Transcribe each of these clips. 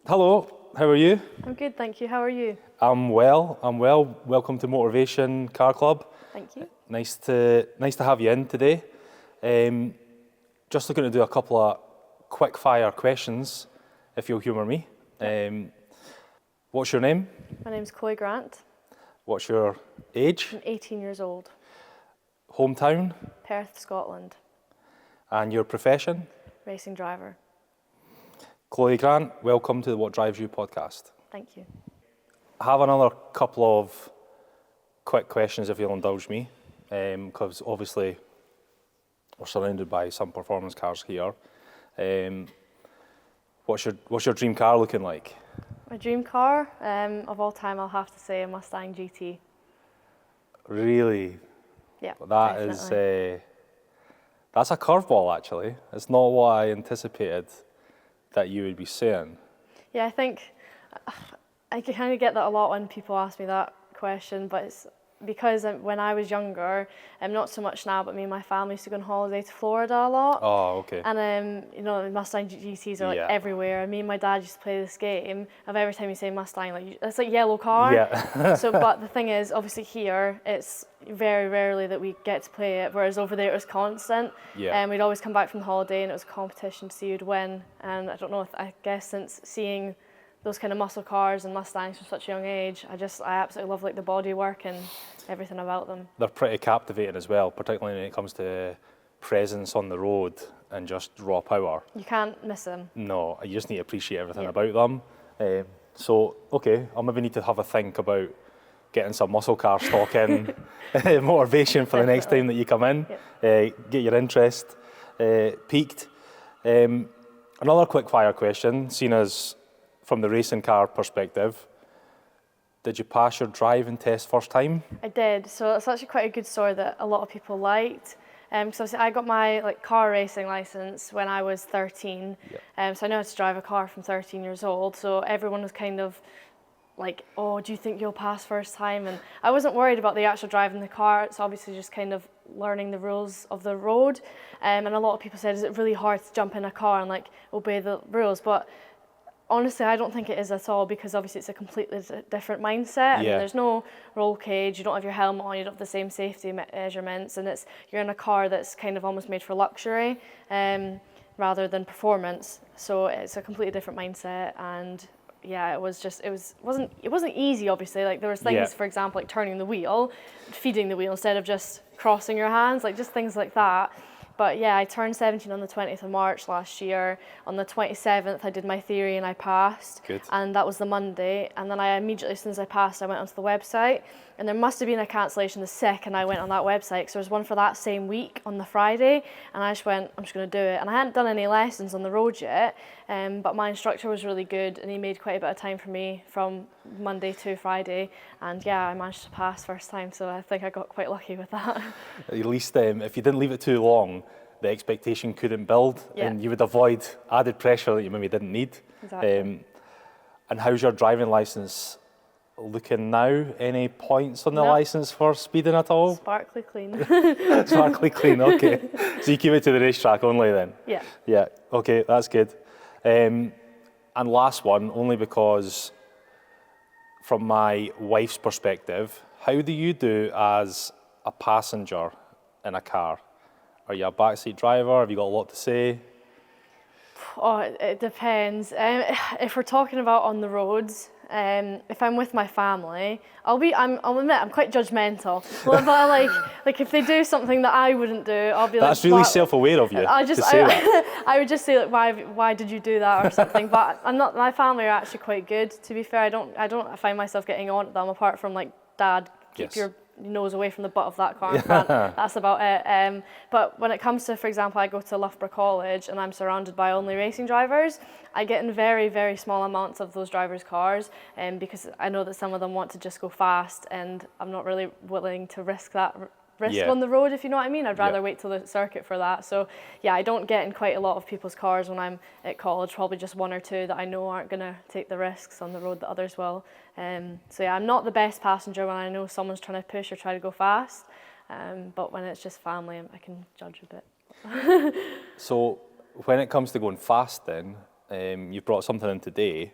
Hello, how are you? I'm good, thank you. How are you? I'm well. Welcome to Motorvation Car Club. Thank you. Nice to have you in today. Just looking to do a couple of quick fire questions, if you'll humour me. What's your name? My name's Chloe Grant. What's your age? I'm 18 years old. Hometown? Perth, Scotland. And your profession? Racing driver. Chloe Grant, welcome to the What Drives You podcast. Thank you. I have another couple of quick questions if you'll indulge me, because obviously we're surrounded by some performance cars here. What's your dream car looking like? My dream car of all time, I'll have to say a Mustang GT. Really? Yeah, That definitely. is that's a curveball actually. It's not what I anticipated that you would be saying. Yeah, I think I kind of get that a lot when people ask me that question, but it's because when I was younger, not so much now, but me and my family used to go on holiday to Florida a lot. Oh, okay. And Mustang GTs are like Yeah. everywhere. And me and my dad used to play this game of every time you say Mustang, like it's like yellow car. Yeah. But the thing is, obviously here it's very rarely that we get to play it, whereas over there it was constant. Yeah. And we'd always come back from the holiday and it was a competition to see who'd win. And I don't know, I guess since seeing those kind of muscle cars and Mustangs from such a young age, I absolutely love like the bodywork and everything about them. They're pretty captivating as well, particularly when it comes to presence on the road and just raw power. You can't miss them. No, you just need to appreciate everything Yeah. about them. Okay, I'll maybe need to have a think about getting some muscle car stock in motivation for the next Definitely. time that you come in. Get your interest piqued. Another quick fire question, seen as from the racing car perspective, did you pass your driving test first time? I did, so it's actually quite a good story that a lot of people liked. Because obviously I got my car racing license when I was 13, so I know how to drive a car from 13 years old. So everyone was kind of like, "Oh, do you think you'll pass first time?" And I wasn't worried about the actual driving the car. It's obviously just kind of learning the rules of the road. And a lot of people said, "Is it really hard to jump in a car and obey the rules?" But honestly, I don't think it is at all, because obviously it's a completely different mindset. I mean, there's no roll cage, you don't have your helmet on, you don't have the same safety measurements, and you're in a car that's kind of almost made for luxury rather than performance. So it's a completely different mindset, and yeah, it wasn't easy. Obviously, like there was things, for example, like turning the wheel, feeding the wheel instead of just crossing your hands, like just things like that. But yeah, I turned 17 on the 20th of March last year. On the 27th, I did my theory and I passed. Good. And that was the Monday. And then I immediately, as soon as I passed, I went onto the website. And there must have been a cancellation the second I went on that website, because there was one for that same week on the Friday. And I just went, I'm just going to do it. And I hadn't done any lessons on the road yet, but my instructor was really good and he made quite a bit of time for me from Monday to Friday. And yeah, I managed to pass first time, so I think I got quite lucky with that. At least if you didn't leave it too long, the expectation couldn't build, and you would avoid added pressure that you maybe didn't need. Exactly. And how's your driving licence looking now? Any points on the licence for speeding at all? Sparkly clean. Sparkly clean, okay. So you keep it to the racetrack only then? Yeah. Yeah, okay, that's good. And last one, only because from my wife's perspective, how do you do as a passenger in a car? Are you a backseat driver? Have you got a lot to say? Oh, it depends. If we're talking about on the roads, if I'm with my family, I'll admit I'm quite judgmental. Well, but like if they do something that I wouldn't do, I'll be like. That's really self-aware of you to say that. I would just say why did you do that or something. But I'm not. My family are actually quite good. To be fair, I don't find myself getting on at them, apart from like, Dad, keep your nose away from the butt of that car in front. That's about it. But when it comes to, for example, I go to Loughborough College and I'm surrounded by only racing drivers, I get in very, very small amounts of those drivers' cars, because I know that some of them want to just go fast, and I'm not really willing to risk that on the road, if you know what I mean. I'd rather wait till the circuit for that. So yeah, I don't get in quite a lot of people's cars when I'm at college, probably just one or two that I know aren't going to take the risks on the road that others will. So yeah, I'm not the best passenger when I know someone's trying to push or try to go fast, but when it's just family, I can judge a bit. So when it comes to going fast then, you've brought something in today.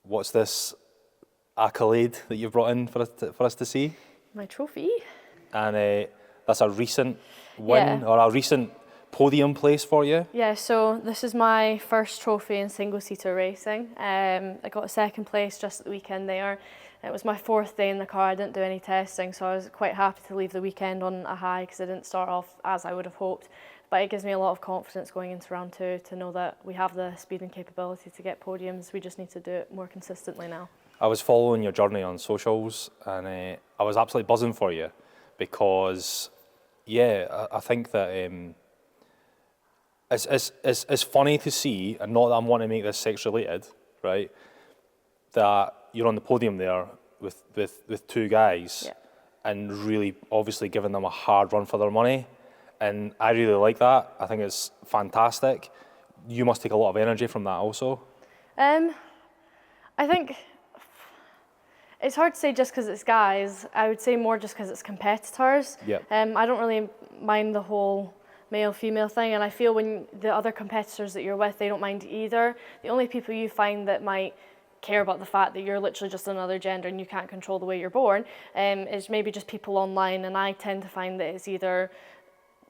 What's this accolade that you've brought in for us to see? My trophy. And that's a recent win or a recent podium place for you? Yeah, so this is my first trophy in single-seater racing. I got a second place just at the weekend there. It was my fourth day in the car. I didn't do any testing, so I was quite happy to leave the weekend on a high because I didn't start off as I would have hoped. But it gives me a lot of confidence going into round two to know that we have the speed and capability to get podiums. We just need to do it more consistently now. I was following your journey on socials, and I was absolutely buzzing for you because, yeah, I think that it's funny to see, and not that I'm wanting to make this sex related, right? That you're on the podium there with two guys, and really obviously giving them a hard run for their money, and I really like that. I think it's fantastic. You must take a lot of energy from that also. I think it's hard to say just because it's guys. I would say more just because it's competitors. Yep. I don't really mind the whole male-female thing, and I feel when the other competitors that you're with, they don't mind either. The only people you find that might care about the fact that you're literally just another gender and you can't control the way you're born is maybe just people online, and I tend to find that it's either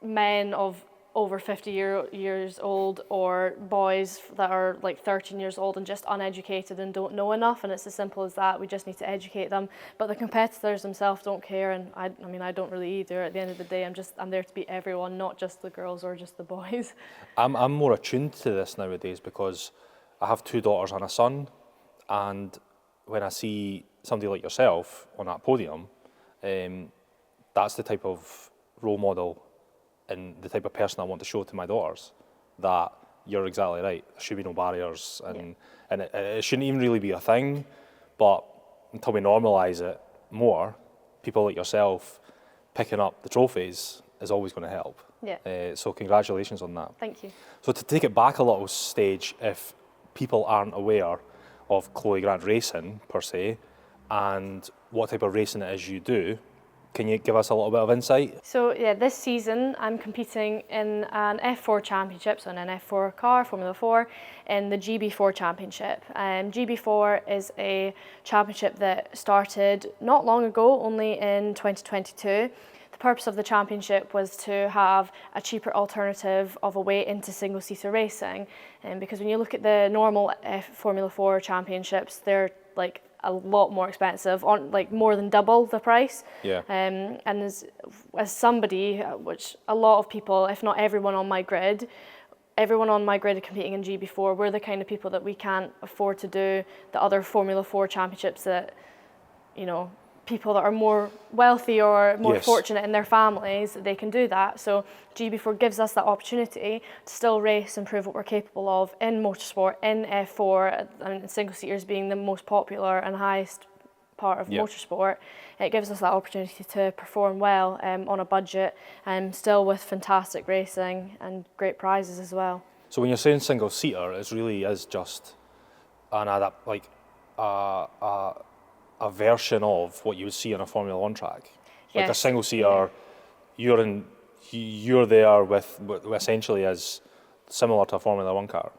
men of over 50 years old or boys that are like 13 years old and just uneducated and don't know enough, and it's as simple as that. We just need to educate them, but the competitors themselves don't care, and I mean I don't really either. At the end of the day, I'm there to beat everyone, not just the girls or just the boys. I'm more attuned to this nowadays because I have two daughters and a son, and when I see somebody like yourself on that podium, that's the type of role model and the type of person I want to show to my daughters, that you're exactly right. There should be no barriers, and it shouldn't even really be a thing, but until we normalise it more, people like yourself picking up the trophies is always going to help. Yeah. So congratulations on that. Thank you. So to take it back a little stage, if people aren't aware of Chloe Grant Racing per se, and what type of racing it is you do, can you give us a little bit of insight? So yeah, this season I'm competing in an F4 championship, so in an F4 car, Formula 4, in the GB4 Championship. GB4 is a championship that started not long ago, only in 2022. The purpose of the championship was to have a cheaper alternative of a way into single-seater racing, because when you look at the normal Formula 4 championships, they're like a lot more expensive, on like more than double the price. Yeah. And as somebody, which a lot of people, if not everyone on my grid are competing in GB4, we're the kind of people that we can't afford to do the other Formula 4 championships that, you know, people that are more wealthy or more fortunate in their families, they can do that. So GB4 gives us that opportunity to still race and prove what we're capable of in motorsport, in F4, and single seaters being the most popular and highest part of motorsport. It gives us that opportunity to perform well on a budget, and still with fantastic racing and great prizes as well. So when you're saying single seater, it really is just a version of what you would see on a Formula 1 track. Like a single seater, you're there with essentially as similar to a Formula 1 car.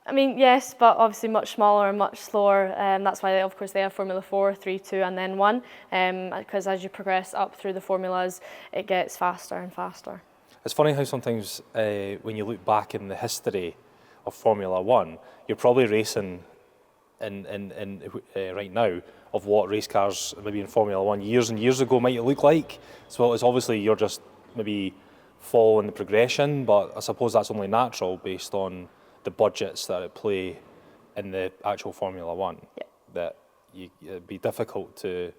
I mean, yes, but obviously much smaller and much slower. That's why, of course, they have Formula 4, 3, 2, and then 1. Because as you progress up through the formulas, it gets faster and faster. It's funny how sometimes when you look back in the history of Formula 1, you're probably racing in right now of what race cars maybe in Formula 1 years and years ago might look like. So it's obviously you're just maybe following the progression, but I suppose that's only natural based on the budgets that at play in the actual Formula 1. Yeah. That it'd be difficult to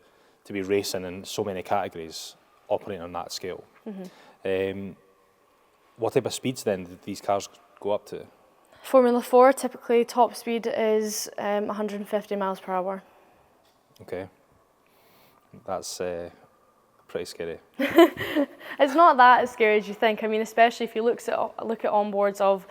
be racing in so many categories operating on that scale. Mm-hmm. What type of speeds then did these cars go up to? Formula 4, typically top speed is 150 miles per hour. Okay, that's pretty scary. It's not that as scary as you think. I mean, especially if you look at onboards of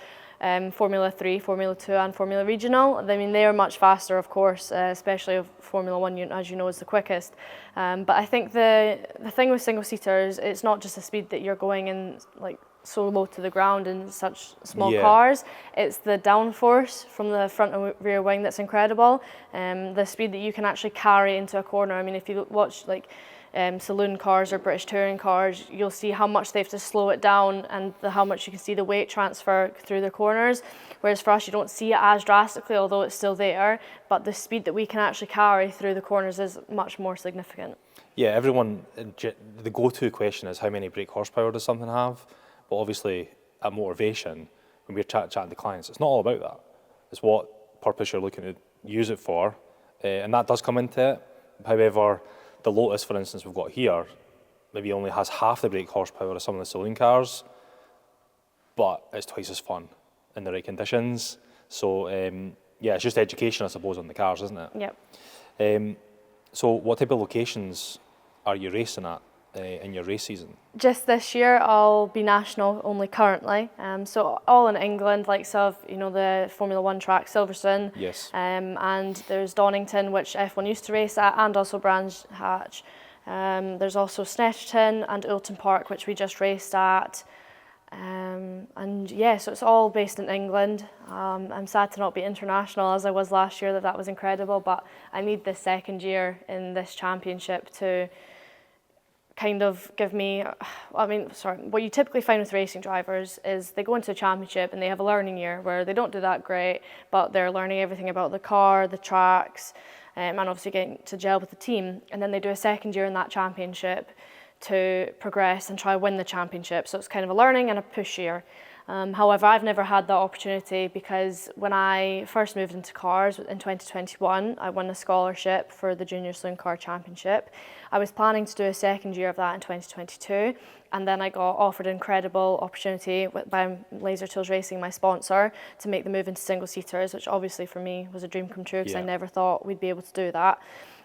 Formula 3, Formula 2 and Formula Regional. I mean, they are much faster, of course, especially of Formula 1, as you know, is the quickest. But I think the thing with single-seaters, it's not just the speed that you're going in, like so low to the ground in such small Yeah. cars. It's the downforce from the front and rear wing that's incredible. The speed that you can actually carry into a corner. I mean, if you watch like saloon cars or British touring cars, you'll see how much they have to slow it down and how much you can see the weight transfer through the corners. Whereas for us, you don't see it as drastically, although it's still there, but the speed that we can actually carry through the corners is much more significant. Yeah, everyone, the go-to question is how many brake horsepower does something have? But obviously at Motorvation, when we're chatting to clients, it's not all about that. It's what purpose you're looking to use it for, and that does come into it. However, the Lotus, for instance, we've got here, maybe only has half the brake horsepower of some of the saloon cars, but it's twice as fun in the right conditions. So yeah, it's just education, I suppose, on the cars, isn't it? Yep. So what type of locations are you racing at in your race season? Just this year, I'll be national only currently. So all in England, like the Formula One track, Silverstone. Yes. And there's Donington, which F1 used to race at, and also Brands Hatch. There's also Snetterton and Oulton Park, which we just raced at. And yeah, so it's all based in England. I'm sad to not be international as I was last year. That was incredible, but I need this second year in this championship to kind of give me, what you typically find with racing drivers is they go into a championship and they have a learning year where they don't do that great, but they're learning everything about the car, the tracks, and obviously getting to gel with the team. And then they do a second year in that championship to progress and try win the championship. So it's kind of a learning and a push year. However, I've never had that opportunity because when I first moved into cars in 2021, I won a scholarship for the Junior Saloon Car Championship. I was planning to do a second year of that in 2022, and then I got offered an incredible opportunity by Laser Tools Racing, my sponsor, to make the move into single-seaters, which obviously for me was a dream come true because I never thought we'd be able to do that.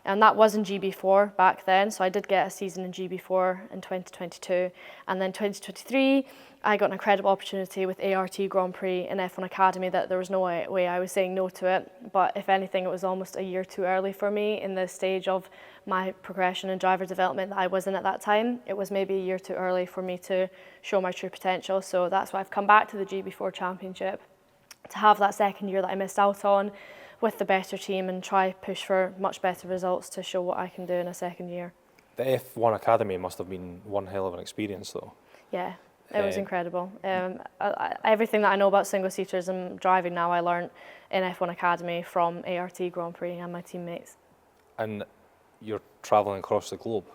And that was in GB4 back then, so I did get a season in GB4 in 2022. And then 2023, I got an incredible opportunity with ART Grand Prix in F1 Academy that there was no way I was saying no to it. But if anything, it was almost a year too early for me in the stage of my progression and driver development that I was in at that time. It was maybe a year too early for me to show my true potential. So that's why I've come back to the GB4 Championship to have that second year that I missed out on with the better team and try push for much better results to show what I can do in a second year. The F1 Academy must have been one hell of an experience though. Yeah, it was incredible. Everything that I know about single-seaters and driving now I learned in F1 Academy from ART Grand Prix and my teammates. And you're travelling across the globe?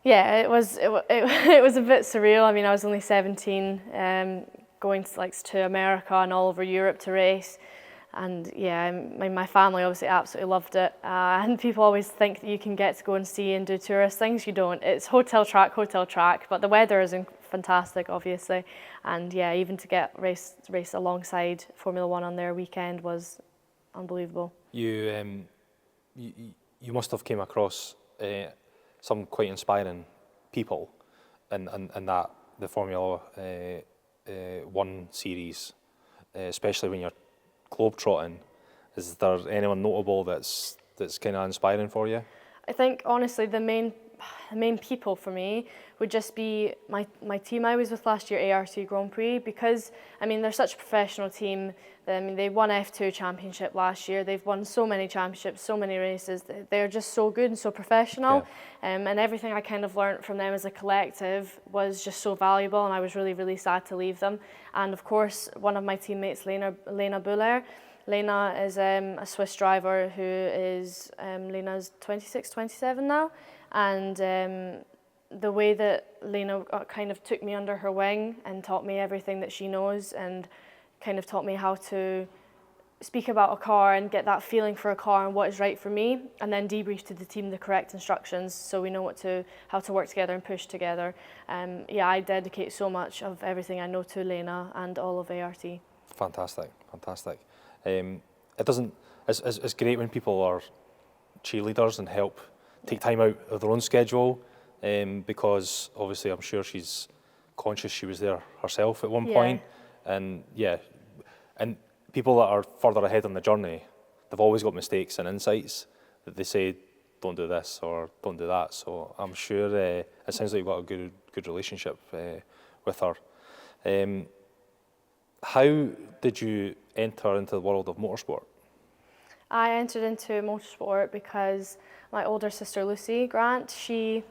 Yeah, it was a bit surreal. I mean, I was only 17, going to America and all over Europe to race. And yeah, my family obviously absolutely loved it. And people always think that you can get to go and see and do tourist things. You don't. It's hotel track, but the weather is fantastic, obviously. And yeah, even to get race alongside Formula One on their weekend was unbelievable. You must have came across some quite inspiring people in that the Formula One series, especially when you're globetrotting. Is there anyone notable that's kind of inspiring for you? I think honestly the main people for me would just be my team I was with last year, ART Grand Prix, because I mean they're such a professional team. I mean they won F2 Championship last year. They've won so many championships, so many races. They're just so good and so professional. Yeah. And everything I kind of learned from them as a collective was just so valuable, and I was really, really sad to leave them. And of course, one of my teammates, Lena Buller. Lena is a Swiss driver who is, Lena's 26, 27 now. And the way that Lena kind of took me under her wing and taught me everything that she knows and kind of taught me how to speak about a car and get that feeling for a car and what is right for me, and then debrief to the team the correct instructions so we know how to work together and push together. Yeah, I dedicate so much of everything I know to Lena and all of ART. Fantastic. It's great when people are cheerleaders and help take time out of their own schedule, because obviously I'm sure she's conscious she was there herself at one point. And yeah, and people that are further ahead on the journey, they've always got mistakes and insights that they say, don't do this or don't do that. So I'm sure it sounds like you've got a good relationship with her. How did you enter into the world of motorsport? I entered into motorsport because my older sister Lucy Grant, she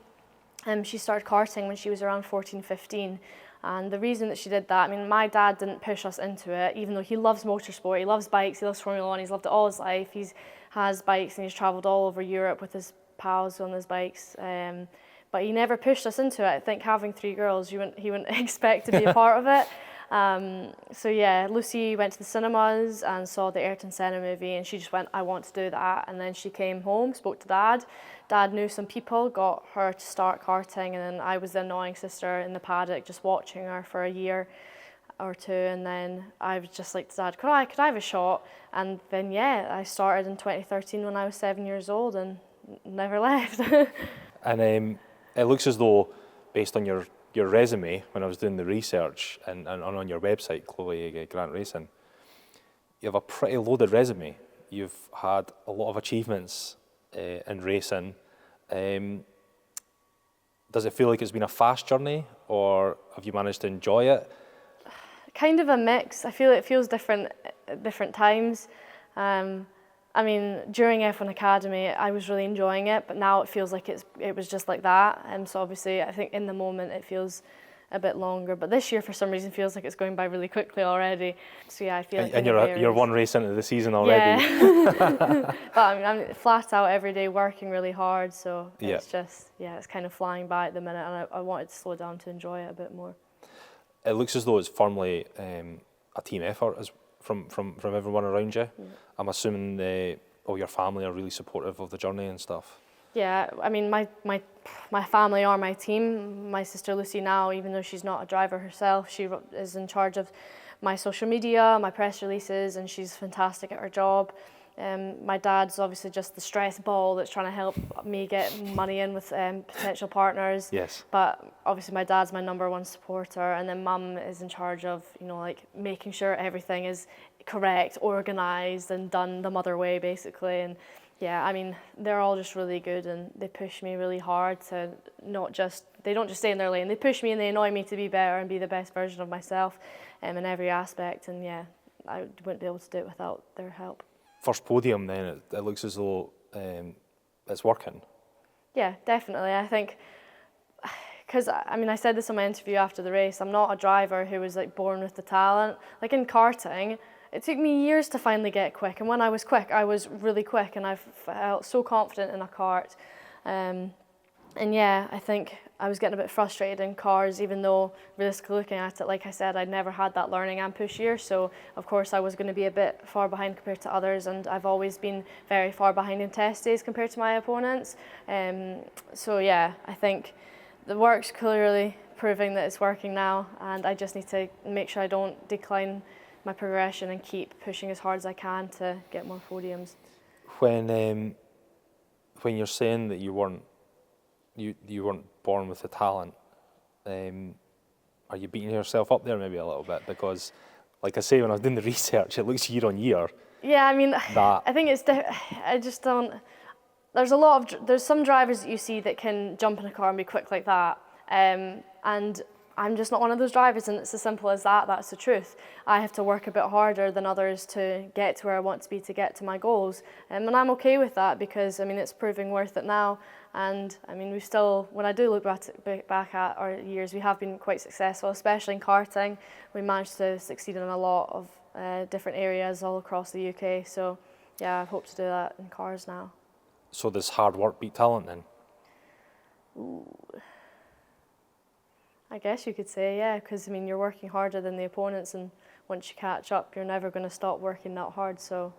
started karting when she was around 14, 15. And the reason that she did that, I mean, my dad didn't push us into it, even though he loves motorsport, he loves bikes, he loves Formula One, he's loved it all his life. He has bikes and he's travelled all over Europe with his pals on his bikes. But he never pushed us into it. I think having 3 girls, he wouldn't expect to be a part of it. So yeah, Lucy went to the cinemas and saw the Ayrton Senna movie, and she just went, I want to do that. And then she came home, spoke to Dad. Dad knew some people, got her to start karting, and then I was the annoying sister in the paddock just watching her for a year or 2, and then I was just like to Dad, could I have a shot? And then yeah, I started in 2013 when I was 7 years old and never left. And it looks as though, based on your resume, when I was doing the research and on your website, Chloe Grant Racing, you have a pretty loaded resume. You've had a lot of achievements in racing. Does it feel like it's been a fast journey, or have you managed to enjoy it? Kind of a mix. I feel it feels different at different times. I mean, during F1 Academy, I was really enjoying it, but now it feels like it was just like that. So obviously, I think in the moment it feels a bit longer. But this year, for some reason, feels like it's going by really quickly already. So yeah, I feel like. And you're 1 race into the season already. Yeah. But I'm flat out every day working really hard. So it's just, it's kind of flying by at the minute, and I wanted to slow down to enjoy it a bit more. It looks as though it's firmly a team effort from everyone around you. Yeah. I'm assuming all your family are really supportive of the journey and stuff. Yeah, I mean, my family are my team. My sister Lucy now, even though she's not a driver herself, she is in charge of my social media, my press releases, and she's fantastic at her job. My dad's obviously just the stress ball that's trying to help me get money in with potential partners. Yes. But obviously my dad's my #1 supporter, and then Mum is in charge of, like making sure everything is correct, organised, and done the mother way, basically. And yeah, I mean, they're all just really good, and they push me really hard to they don't just stay in their lane. They push me and they annoy me to be better and be the best version of myself in every aspect. And yeah, I wouldn't be able to do it without their help. First podium then, it looks as though it's working. Yeah, definitely. I think, because I mean, I said this in my interview after the race, I'm not a driver who was like born with the talent. Like in karting, it took me years to finally get quick, and when I was quick, I was really quick, and I felt so confident in a kart. And yeah, I think I was getting a bit frustrated in cars, even though realistically looking at it, like I said, I'd never had that learning and push year. So of course I was going to be a bit far behind compared to others, and I've always been very far behind in test days compared to my opponents. So yeah, I think the work's clearly proving that it's working now, and I just need to make sure I don't decline my progression and keep pushing as hard as I can to get more podiums. When you're saying that you weren't born with the talent, are you beating yourself up there maybe a little bit? Because, like I say, when I was doing the research, it looks year on year. Yeah, I mean, I think it's. I just don't. There's some drivers that you see that can jump in a car and be quick like that, and I'm just not one of those drivers, and it's as simple as that. That's the truth. I have to work a bit harder than others to get to where I want to be, to get to my goals, and I'm okay with that, because I mean it's proving worth it now. And I mean, we still, when I do look back at our years, we have been quite successful, especially in karting. We managed to succeed in a lot of different areas all across the UK. So yeah, I hope to do that in cars now. So does hard work beat talent then? Ooh. I guess you could say, yeah, because I mean, you're working harder than the opponents, and once you catch up, you're never going to stop working that hard. So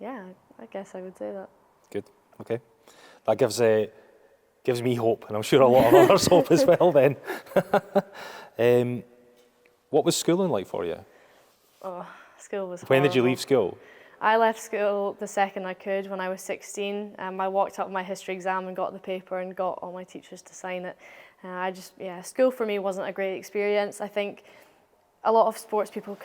yeah, I guess I would say that. Good, okay. That gives me hope, and I'm sure a lot of others hope as well then. What was schooling like for you? Oh, school was horrible. When did you leave school? I left school the second I could, when I was 16. I walked up my history exam and got the paper and got all my teachers to sign it. School for me wasn't a great experience. I think a lot of sports people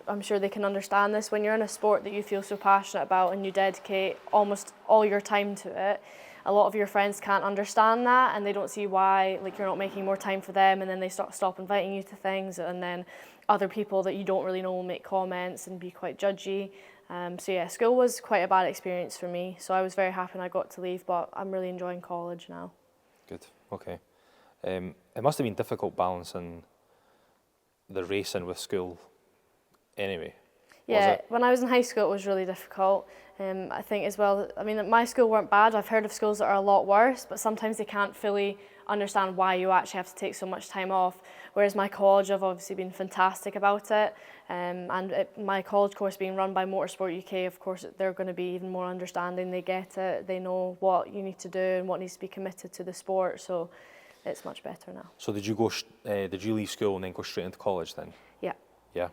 I'm sure they can understand this. When you're in a sport that you feel so passionate about and you dedicate almost all your time to it, a lot of your friends can't understand that, and they don't see why like you're not making more time for them, and then they stop inviting you to things, and then other people that you don't really know will make comments and be quite judgy. So yeah, school was quite a bad experience for me, so I was very happy when I got to leave, but I'm really enjoying college now. Good, okay. It must have been difficult balancing the racing with school anyway. Yeah, when I was in high school it was really difficult. I think as well, I mean, my school weren't bad. I've heard of schools that are a lot worse, but sometimes they can't fully understand why you actually have to take so much time off. Whereas my college have obviously been fantastic about it. My college course being run by Motorsport UK, of course, they're going to be even more understanding. They get it, they know what you need to do and what needs to be committed to the sport. So it's much better now. So did you leave school and then go straight into college then? Yeah. Yeah.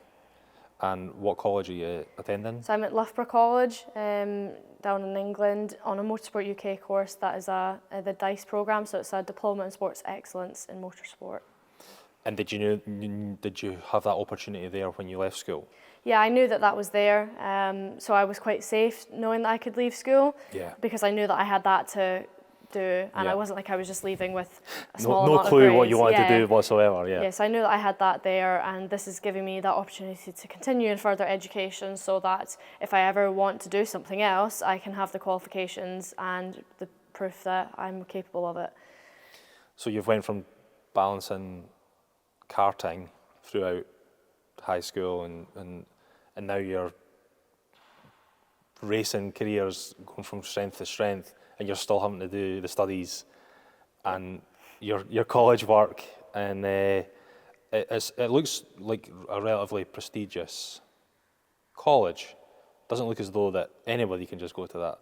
And what college are you attending? So I'm at Loughborough College down in England on a Motorsport UK course. That is the DICE programme, so it's a Diploma in Sports Excellence in Motorsport. And did you have that opportunity there when you left school? Yeah, I knew that was there, so I was quite safe knowing that I could leave school. Yeah. Because I knew that I had that to do, and yeah. I wasn't like I was just leaving with a small amount no of clue grades. what you wanted to do whatsoever. Yeah. Yes, I knew that I had that there, and this is giving me that opportunity to continue in further education, so that if I ever want to do something else, I can have the qualifications and the proof that I'm capable of it. So you've went from balancing karting throughout high school and now your racing career's going from strength to strength, and you're still having to do the studies and your college work, and it looks like a relatively prestigious college. Doesn't look as though that anybody can just go to that.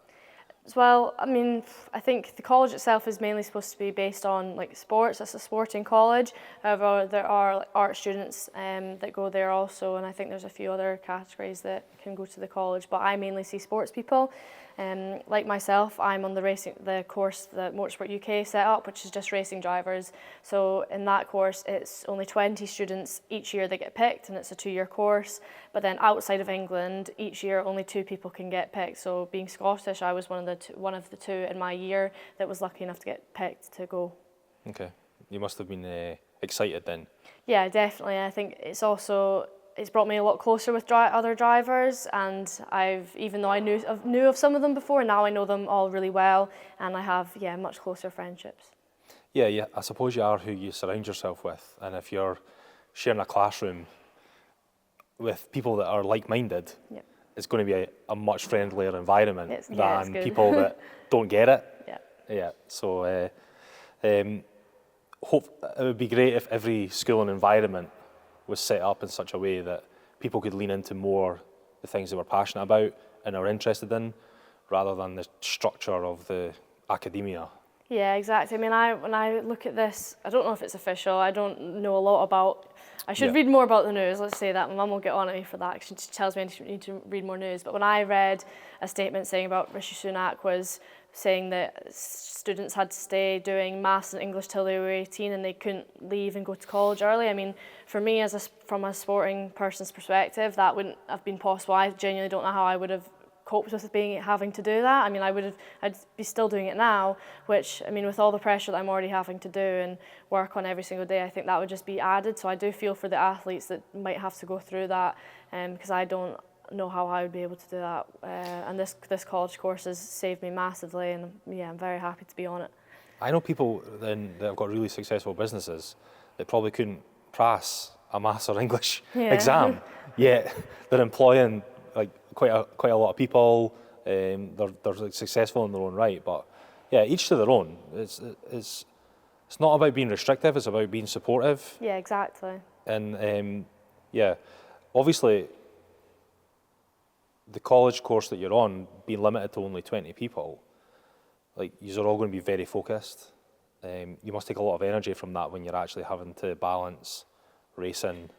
Well, I mean, I think the college itself is mainly supposed to be based on like sports. It's a sporting college. However, there are like, art students that go there also, and I think there's a few other categories that can go to the college. But I mainly see sports people. Like myself, I'm on the course that Motorsport UK set up, which is just racing drivers. So in that course, it's only 20 students each year that get picked, and it's a 2-year course. But then outside of England, each year only 2 people can get picked. So being Scottish, I was one of the 2 in my year that was lucky enough to get picked to go. Okay, you must have been excited then. Yeah, definitely. I think it's brought me a lot closer with other drivers, and even though I knew of some of them before, now I know them all really well, and I have much closer friendships. Yeah, I suppose you are who you surround yourself with, and if you're sharing a classroom with people that are like-minded, it's going to be a much friendlier environment than people that don't get it. Yeah. So it would be great if every school and environment was set up in such a way that people could lean into more the things they were passionate about and are interested in, rather than the structure of the academia. Yeah, exactly. I mean, when I look at this, I don't know if it's official. I don't know a lot about. I should read more about the news. Let's say that. My mum will get on at me for that. She tells me I need to read more news. But when I read a statement saying about Rishi Sunak was saying that students had to stay doing maths and English till they were 18 and they couldn't leave and go to college early. I mean, for me, from a sporting person's perspective, that wouldn't have been possible. I genuinely don't know how I would have coped with having to do that. I mean, I'd be still doing it now, which, I mean, with all the pressure that I'm already having to do and work on every single day, I think that would just be added. So I do feel for the athletes that might have to go through that, because I don't know how I would be able to do that. And this college course has saved me massively, and I'm very happy to be on it. I know people that have got really successful businesses that probably couldn't pass a maths or English exam, yet they're employing like quite a lot of people. They're like, successful in their own right, but each to their own. It's not about being restrictive; it's about being supportive. Yeah, exactly. And obviously, the college course that you're on being limited to only 20 people, like you're all going to be very focused. You must take a lot of energy from that when you're actually having to balance racing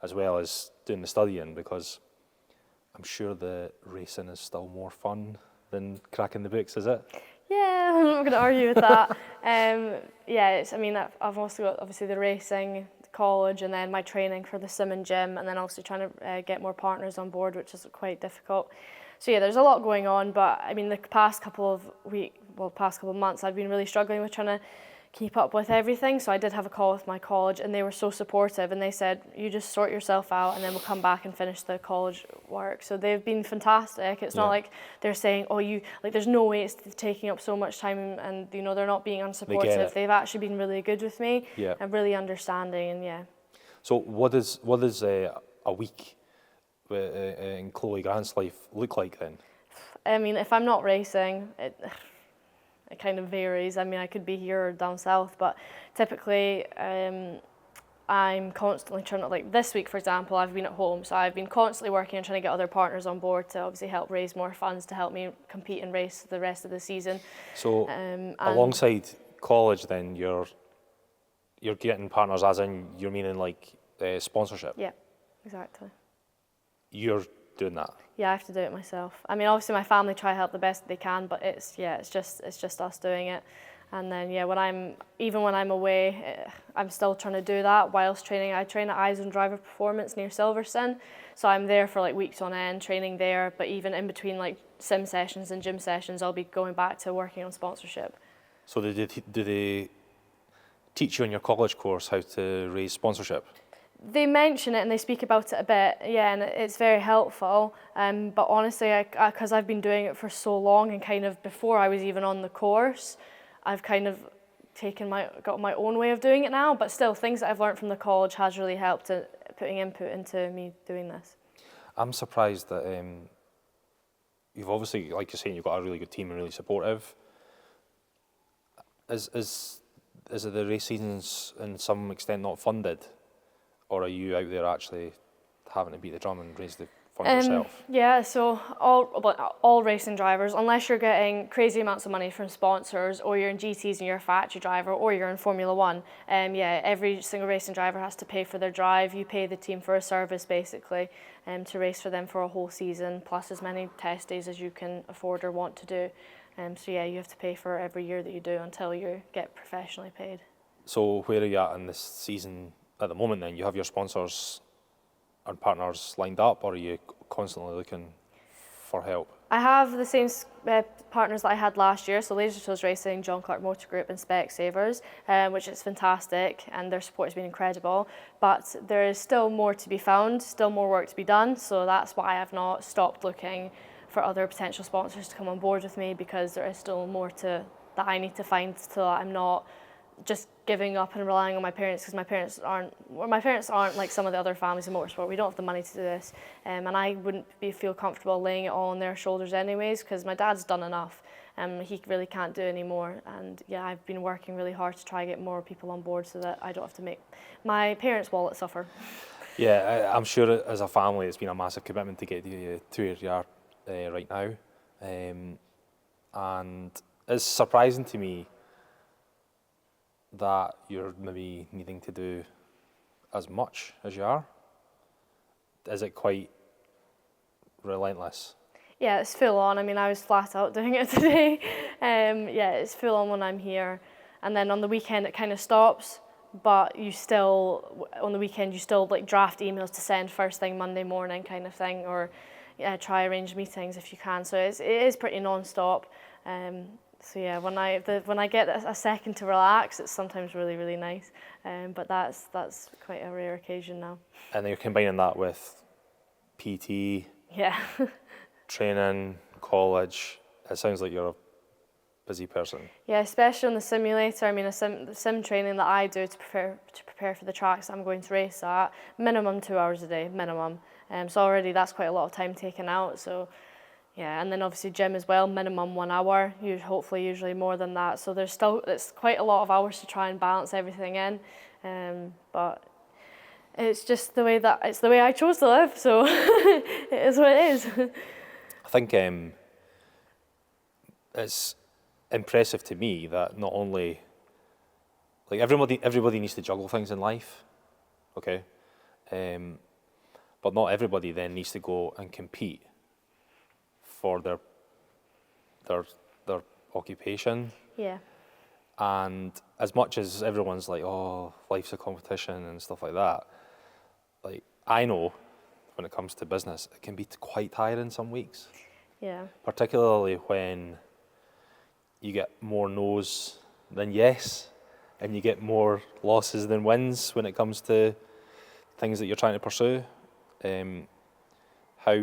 as well as doing the studying, because I'm sure the racing is still more fun than cracking the books, is it? Yeah, I'm not going to argue with that. I've also got obviously the racing, the college, and then my training for the sim and gym, and then also trying to get more partners on board, which is quite difficult. So there's a lot going on, but I mean the past couple of past couple of months, I've been really struggling with trying to keep up with everything. So I did have a call with my college, and they were so supportive, and they said, you just sort yourself out and then we'll come back and finish the college work. So they've been fantastic. It's not like they're saying, oh, there's no way it's taking up so much time, and they're not being unsupportive. They've actually been really good with me and really understanding, and So what does a week in Chloe Grant's life look like then? I mean, if I'm not racing, it kind of varies. I mean, I could be here or down south, but typically I'm constantly trying to, like this week, for example, I've been at home, so I've been constantly working on trying to get other partners on board to obviously help raise more funds to help me compete and race the rest of the season. So alongside college then, you're getting partners, as in you're meaning like sponsorship? Yeah, exactly. You're doing that? Yeah, I have to do it myself. I mean, obviously my family try to help the best they can, but it's just us doing it. And then when I'm away, I'm still trying to do that whilst training. I train at Eyes on Driver Performance near Silverstone, so I'm there for like weeks on end training there. But even in between like sim sessions and gym sessions, I'll be going back to working on sponsorship. So do they teach you in your college course how to raise sponsorship? They mention it and they speak about it a bit, and it's very helpful. But honestly, because I've been doing it for so long, and kind of before I was even on the course, I've kind of got my own way of doing it now. But still, things that I've learned from the college has really helped putting input into me doing this. I'm surprised that you've obviously, like you're saying, you've got a really good team and really supportive. Is it the race seasons in some extent not funded? Or are you out there actually having to beat the drum and raise the fund yourself? Yeah, so all racing drivers, unless you're getting crazy amounts of money from sponsors, or you're in GTs and you're a factory driver, or you're in Formula One, every single racing driver has to pay for their drive. You pay the team for a service basically, to race for them for a whole season, plus as many test days as you can afford or want to do. So you have to pay for every year that you do until you get professionally paid. So where are you at in this season? At the moment then, you have your sponsors and partners lined up, or are you constantly looking for help? I have the same partners that I had last year, so Laser Tools Racing, John Clark Motor Group and Specsavers, which is fantastic, and their support has been incredible, but there is still more to be found, still more work to be done, so that's why I've not stopped looking for other potential sponsors to come on board with me, because there is still more that I need to find, so that I'm not just giving up and relying on my parents, because my parents aren't like some of the other families in motorsport. We don't have the money to do this, and I wouldn't feel comfortable laying it all on their shoulders anyways, because my dad's done enough, he really can't do any more. And I've been working really hard to try to get more people on board so that I don't have to make my parents' wallet suffer. Yeah, I'm sure as a family it's been a massive commitment to get you to where you are right now, and it's surprising to me that you're maybe needing to do as much as you are. Is it quite relentless? Yeah, it's full on. I mean, I was flat out doing it today. It's full on when I'm here. And then on the weekend it kind of stops, but on the weekend you still like draft emails to send first thing Monday morning kind of thing, or try arrange meetings if you can. So it is pretty non-stop. So when I get a second to relax, it's sometimes really, really nice. But that's quite a rare occasion now. And then you're combining that with PT, training, college. It sounds like you're a busy person. Yeah, especially on the simulator. I mean, the sim training that I do to prepare for the tracks I'm going to race at, minimum 2 hours a day, minimum. So already that's quite a lot of time taken out. So. Yeah, and then obviously gym as well, minimum 1 hour, hopefully usually more than that. So it's quite a lot of hours to try and balance everything in, but it's just the way I chose to live, so it is what it is. I think it's impressive to me that not only, like everybody needs to juggle things in life, okay, but not everybody then needs to go and compete for their occupation. Yeah. And as much as everyone's like, oh, life's a competition and stuff like that, like I know when it comes to business, it can be quite tiring some weeks. Yeah. Particularly when you get more no's than yes, and you get more losses than wins when it comes to things that you're trying to pursue. How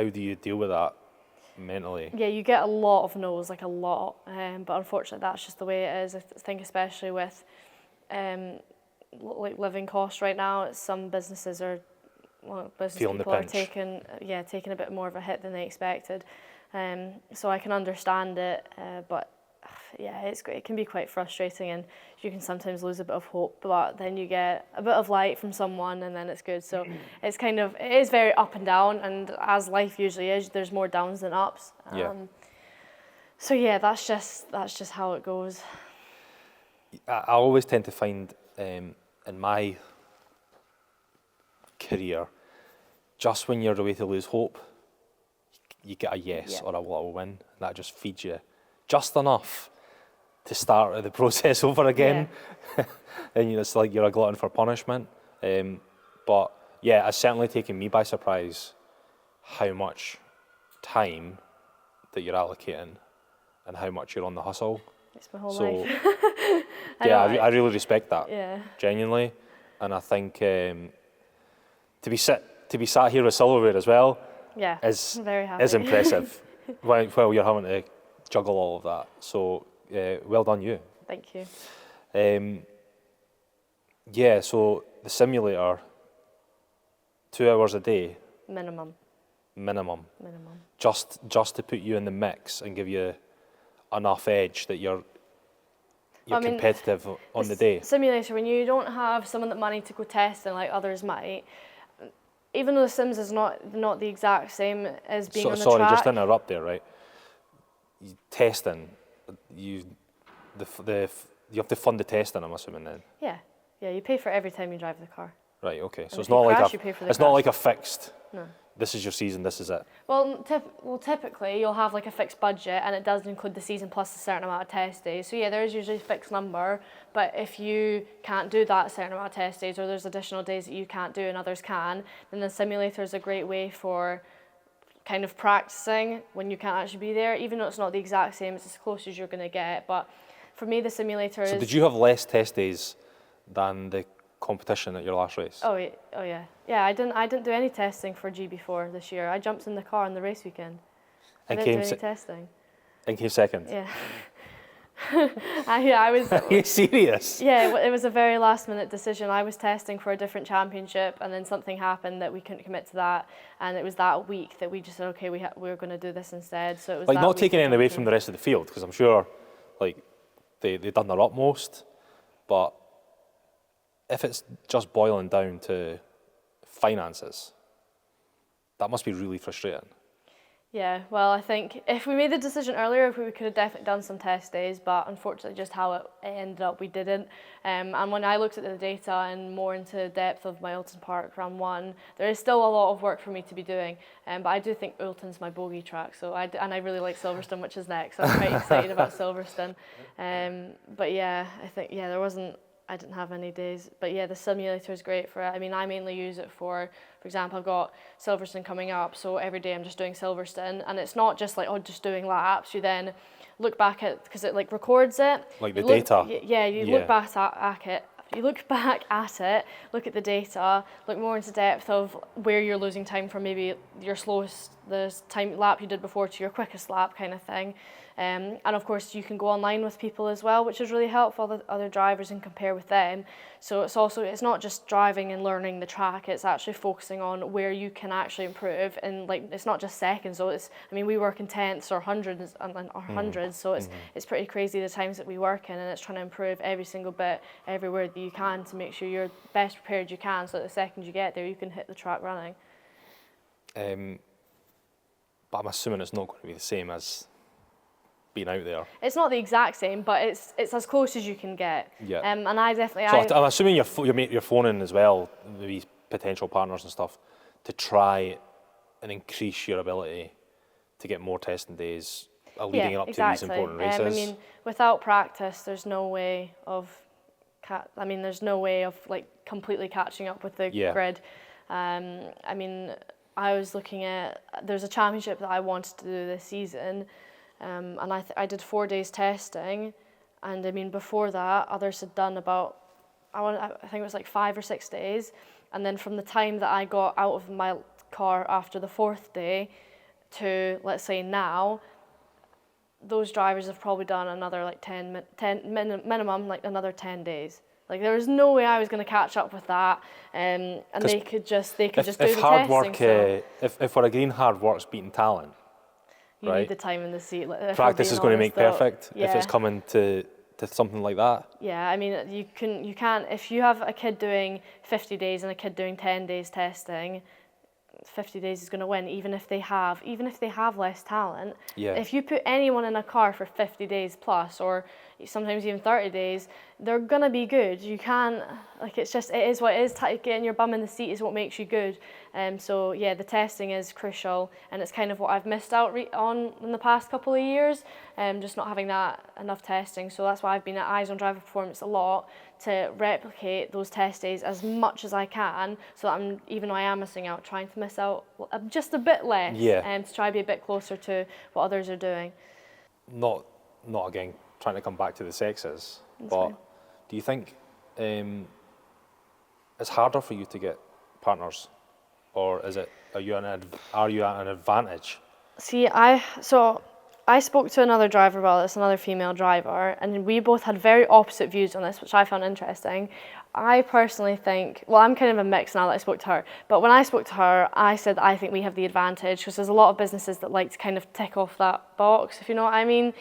do you deal with that mentally? Yeah, you get a lot of no's, like a lot, but unfortunately that's just the way it is. I think especially with like living costs right now, some businesses are, Feeling people the are pinch. taking a bit more of a hit than they expected. So I can understand it, but yeah, it can be quite frustrating, and you can sometimes lose a bit of hope, but then you get a bit of light from someone and then it's good. So it is very up and down, and as life usually is, there's more downs than ups. So yeah, that's just how it goes. I always tend to find in my career, just when you're ready to lose hope, you get a yes or a little win, and that just feeds you just enough to start the process over again. And it's like you're a glutton for punishment. But yeah, it's certainly taken me by surprise how much time that you're allocating and how much you're on the hustle. It's my whole life. I really respect that. Yeah. Genuinely, and I think to be sat here with silverware as well. Yeah. Is very happy. Is impressive while you're having to juggle all of that. So well done you. Thank you. So the simulator, 2 hours a day. Minimum. Just to put you in the mix and give you enough edge that you're competitive on the day. Simulator, when you don't have some of the money to go testing like others might, even though the Sims is not the exact same as being on the track. Sorry, just to interrupt there, right? Testing, you have to fund the testing, I'm assuming then. Yeah, you pay for every time you drive the car. Right, okay. So and it's not like a fixed. No. This is your season. This is it. Well, typically you'll have like a fixed budget, and it does include the season plus a certain amount of test days. So yeah, there is usually a fixed number. But if you can't do that certain amount of test days, or there's additional days that you can't do and others can, then the simulator is a great way for kind of practicing when you can't actually be there. Even though it's not the exact same, it's as close as you're going to get. But for me, the simulator is. So did you have less test days than the competition at your last race? Oh yeah. Yeah, I didn't do any testing for GB4 this year. I jumped in the car on the race weekend. I didn't do any testing. And came second? Yeah. I was. Are you serious? Yeah, it was a very last minute decision. I was testing for a different championship, and then something happened that we couldn't commit to that, and it was that week that we just said, okay, we were going to do this instead. So it was like that not week taking anything away from the rest of the field, because I'm sure like they done their utmost, but if it's just boiling down to finances, that must be really frustrating. Yeah, well, I think if we made the decision earlier, we could have definitely done some test days, but unfortunately just how it ended up, we didn't. And when I looked at the data and more into depth of my Oulton Park round 1, there is still a lot of work for me to be doing. But I do think Oulton's my bogey track, and I really like Silverstone, which is next. I'm quite excited about Silverstone. But yeah, I think, I didn't have any days, but yeah, the simulator is great for it. I mean, I mainly use it for example, I've got Silverstone coming up, so every day I'm just doing Silverstone, and it's not just like, just doing laps. You then look back at, because it like records it. Like the data. Yeah, you look back at it. You look back at it, look at the data, look more into depth of where you're losing time from maybe your slowest, the time lap you did before to your quickest lap kind of thing. And of course you can go online with people as well, which is really helpful, the other drivers, and compare with them. So it's not just driving and learning the track, it's actually focusing on where you can actually improve, and like it's not just seconds. So we work in tenths or hundreds so it's pretty crazy the times that we work in, and it's trying to improve every single bit everywhere that you can to make sure you're best prepared you can, so that the second you get there you can hit the track running. But I'm assuming it's not going to be the same as being out there. It's not the exact same, but it's as close as you can get. Yeah. And I definitely. So I'm assuming you're phoning as well, maybe potential partners and stuff, to try and increase your ability to get more testing days leading up to these important races. Without practice, there's no way of. There's no way of like completely catching up with the grid. I was looking at. There's a championship that I wanted to do this season. and I did 4 days testing, and I mean before that others had done about I think it was like 5 or 6 days, and then from the time that I got out of my car after the 4th day to, let's say, now, those drivers have probably done another like 10 minimum, like another 10 days. Like there was no way I was going to catch up with that, and they could just do the testing. If we're agreeing hard work's beating talent, you need the time in the seat. Like, practice is going to make perfect if it's coming to something like that. Yeah, I mean you can't if you have a kid doing 50 days and a kid doing 10 days testing, 50 days is going to win, even if they have less talent. Yeah. If you put anyone in a car for 50 days plus, or sometimes even 30 days, they're going to be good. You can't, like, it is what it is. Getting your bum in the seat is what makes you good. So yeah, the testing is crucial, and it's kind of what I've missed out on in the past couple of years, just not having that enough testing. So that's why I've been at Eyes on Driver Performance a lot, to replicate those test days as much as I can, so that even though I am missing out, trying to miss out just a bit less, to try to be a bit closer to what others are doing. Not again trying to come back to the sexes, but do you think it's harder for you to get partners, or are you at an advantage? See, I spoke to another driver about this, another female driver, and we both had very opposite views on this, which I found interesting. I personally think, well, I'm kind of a mix now that I spoke to her, but when I spoke to her, I said I think we have the advantage, because there's a lot of businesses that like to kind of tick off that box, if you know what I mean.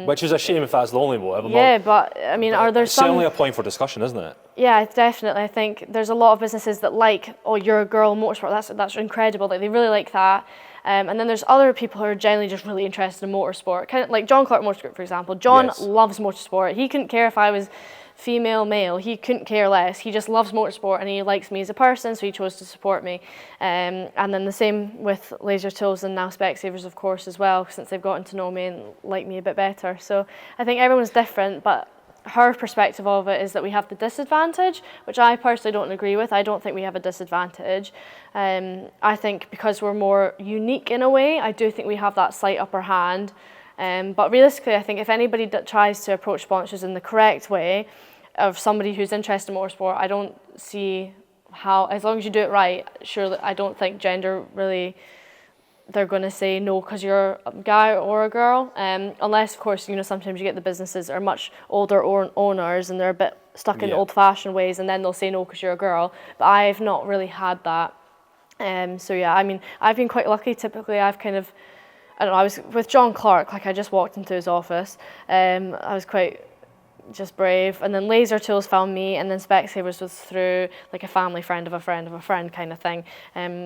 Which is a shame if that's the only motive. But I mean, are there some... It's certainly a point for discussion, isn't it? Yeah, definitely. I think there's a lot of businesses that like, oh, you're a girl in motorsport, that's incredible, like they really like that. And then there's other people who are generally just really interested in motorsport, kind of like John Clark Motorsport, for example. John loves motorsport. He couldn't care if I was female, male. He couldn't care less. He just loves motorsport, and he likes me as a person, so he chose to support me. And then the same with Laser Tools and now Specsavers, of course, as well, since they've gotten to know me and like me a bit better. So I think everyone's different, but her perspective of it is that we have the disadvantage, which I personally don't agree with. I don't think we have a disadvantage. I think because we're more unique in a way, I do think we have that slight upper hand. But realistically, I think if anybody that tries to approach sponsors in the correct way, of somebody who's interested in motorsport, I don't see how, as long as you do it right, surely I don't think gender really, they're going to say no because you're a guy or a girl, unless of course, you know, sometimes you get the businesses that are much older owners and they're a bit stuck in old-fashioned ways, and then they'll say no because you're a girl. But I've not really had that. So yeah, I mean, I've been quite lucky. Typically I've kind of, I don't know, I was with John Clark, like I just walked into his office. I was quite just brave, and then Laser Tools found me, and then Specsavers was through like a family friend of a friend of a friend kind of thing.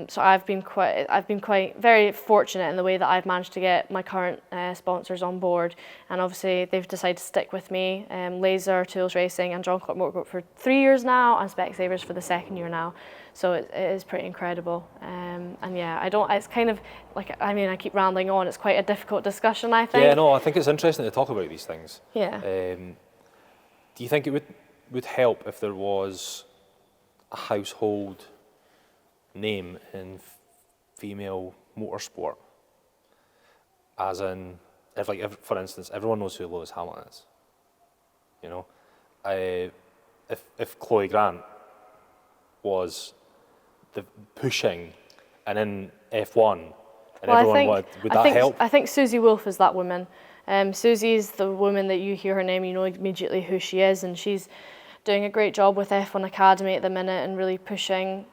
So I've been quite very fortunate in the way that I've managed to get my current sponsors on board, and obviously they've decided to stick with me. Laser Tools Racing and John Clark Motorsport for 3 years now, and Specsavers for the 2nd year now. So it is pretty incredible. And yeah, it's kind of like, I mean, I keep rambling on. It's quite a difficult discussion, I think. Yeah, no, I think it's interesting to talk about these things. Yeah. Do you think it would help if there was a household name in female motorsport? As in, for instance, everyone knows who Lewis Hamilton is. You know, if Chloe Grant was the pushing and in F1, and everyone would that help? I think Susie Wolff is that woman. Susie's the woman that you hear her name, you know immediately who she is, and she's doing a great job with F1 Academy at the minute and really pushing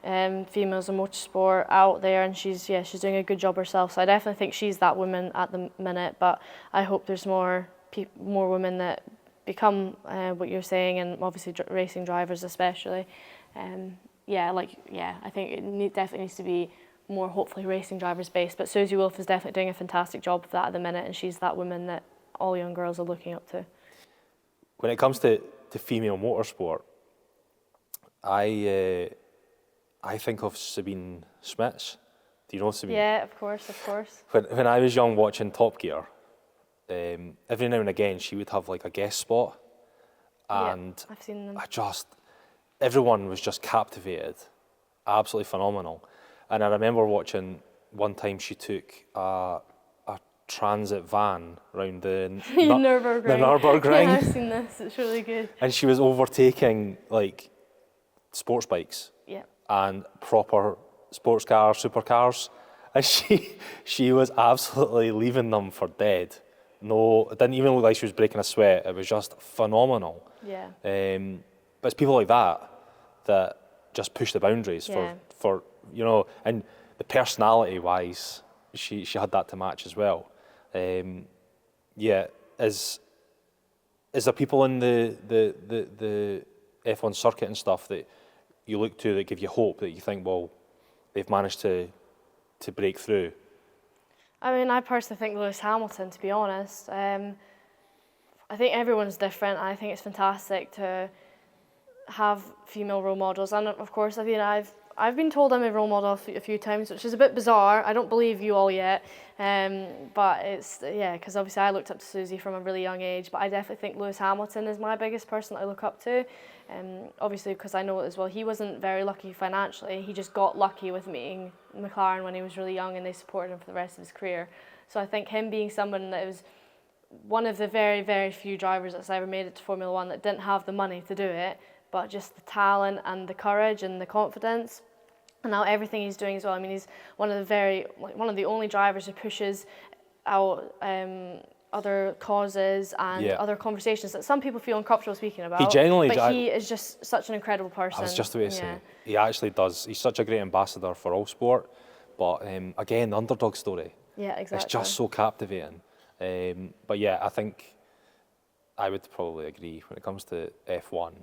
females in motorsport out there, and she's doing a good job herself. So I definitely think she's that woman at the minute, but I hope there's more women that become what you're saying, and obviously racing drivers especially. I think it definitely needs to be more, hopefully, racing drivers based, but Susie Wolff is definitely doing a fantastic job of that at the minute, and she's that woman that all young girls are looking up to. When it comes to female motorsport, I think of Sabine Schmitz. Do you know Sabine? Yeah, of course. When I was young watching Top Gear, every now and again she would have like a guest spot, and I've seen them. Everyone was just captivated, absolutely phenomenal. And I remember watching one time she took a transit van round the Nürburgring. the Nürburgring. Yeah, I've seen this. It's really good. And she was overtaking like sports bikes Yeah. and proper sports cars, supercars, and she was absolutely leaving them for dead. No, it didn't even look like she was breaking a sweat. It was just phenomenal. Yeah. But it's people like that just push the boundaries for you know, and the personality wise, she had that to match as well. Yeah, is there people in the F1 circuit and stuff that you look to that give you hope, that you think, well, they've managed to break through? I mean, I personally think Lewis Hamilton, to be honest. I think everyone's different. I think it's fantastic to have female role models, and of course, I mean, I've been told I'm a role model a few times, which is a bit bizarre. I don't believe you all yet, but it's, yeah, because obviously I looked up to Susie from a really young age, but I definitely think Lewis Hamilton is my biggest person that I look up to. Obviously, because I know as well, he wasn't very lucky financially. He just got lucky with meeting McLaren when he was really young, and they supported him for the rest of his career. So I think him being someone that was one of the very, very few drivers that's ever made it to Formula One that didn't have the money to do it, but just the talent and the courage and the confidence, and now everything he's doing as well. I mean, he's one of the only drivers who pushes out other causes and other conversations that some people feel uncomfortable speaking about. He is just such an incredible person. I was just about to say, he actually does. He's such a great ambassador for all sport, but again, the underdog story. Yeah, exactly. It's just so captivating. But yeah, I think I would probably agree when it comes to F1.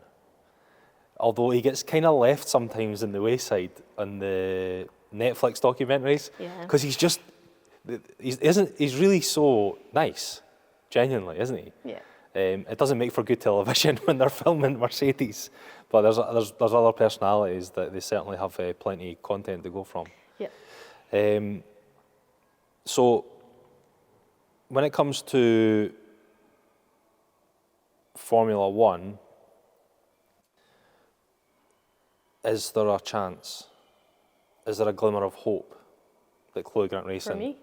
Although he gets kind of left sometimes in the wayside on the Netflix documentaries, because he's really so nice, genuinely, isn't he? Yeah. It doesn't make for good television when they're filming Mercedes, but there's other personalities that they certainly have plenty of content to go from. Yeah. So when it comes to Formula One, is there a chance? Is there a glimmer of hope that Chloe Grant Racing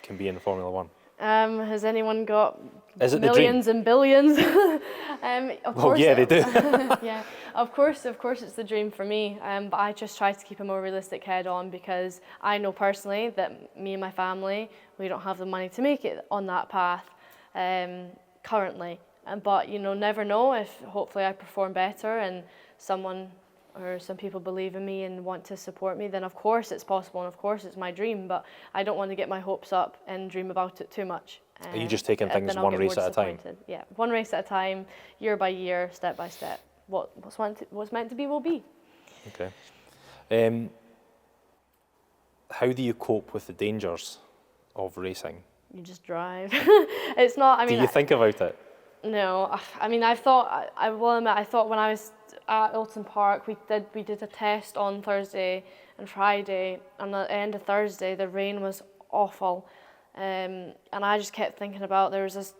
can be in Formula One? Has anyone got millions and billions? Of course, yeah, they do. Yeah, of course it's the dream for me. But I just try to keep a more realistic head on, because I know personally that me and my family, we don't have the money to make it on that path currently. But you know, never know, if hopefully I perform better and someone or some people believe in me and want to support me, then of course it's possible, and of course it's my dream, but I don't want to get my hopes up and dream about it too much. Are you just taking things one race at a time? Yeah, one race at a time, year by year, step by step. What's meant to be will be. Okay. How do you cope with the dangers of racing? You just drive. It's not, I mean... Do you think about it? No, I mean, I thought when I was at Ilton Park, we did a test on Thursday and Friday, and at the end of Thursday the rain was awful, and I just kept thinking about there was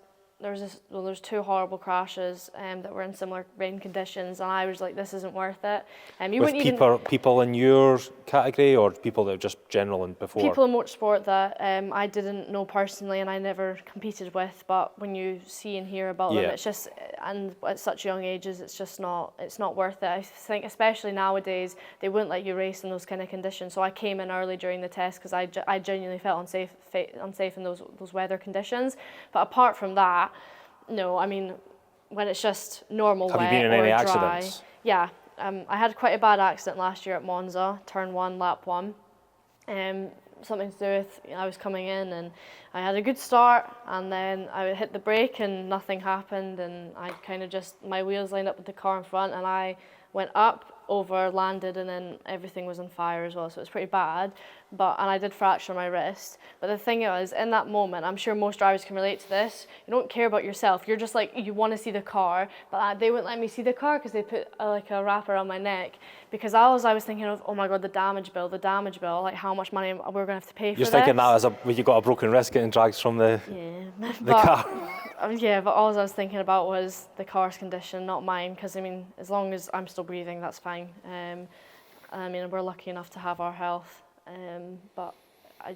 two horrible crashes that were in similar rain conditions, and I was like, this isn't worth it. With people in your category, or people that are just general and before? People in motorsport that I didn't know personally and I never competed with, but when you see and hear about them, it's just, and at such young ages, it's not worth it. I think especially nowadays, they wouldn't let you race in those kind of conditions. So I came in early during the test because I genuinely felt unsafe in those weather conditions. But apart from that, no, I mean, when it's just normal wet or dry. Have you been in any accidents? Yeah, I had quite a bad accident last year at Monza, turn 1, lap 1. Something to do with, I was coming in and I had a good start, and then I hit the brake and nothing happened, and I kind of just, my wheels lined up with the car in front, and I went up, over, landed, and then everything was on fire as well, so it was pretty bad. And I did fracture my wrist. But the thing is, in that moment, I'm sure most drivers can relate to this, you don't care about yourself, you're just like, you want to see the car, but they wouldn't let me see the car because they put like a wrap around my neck, because I was thinking of, oh my god, the damage bill, like how much money we're going to have to pay for this. You're thinking that as when you got a broken wrist getting dragged from the car. Yeah, but all I was thinking about was the car's condition, not mine, because I mean, as long as I'm still breathing, that's fine. I mean, we're lucky enough to have our health, but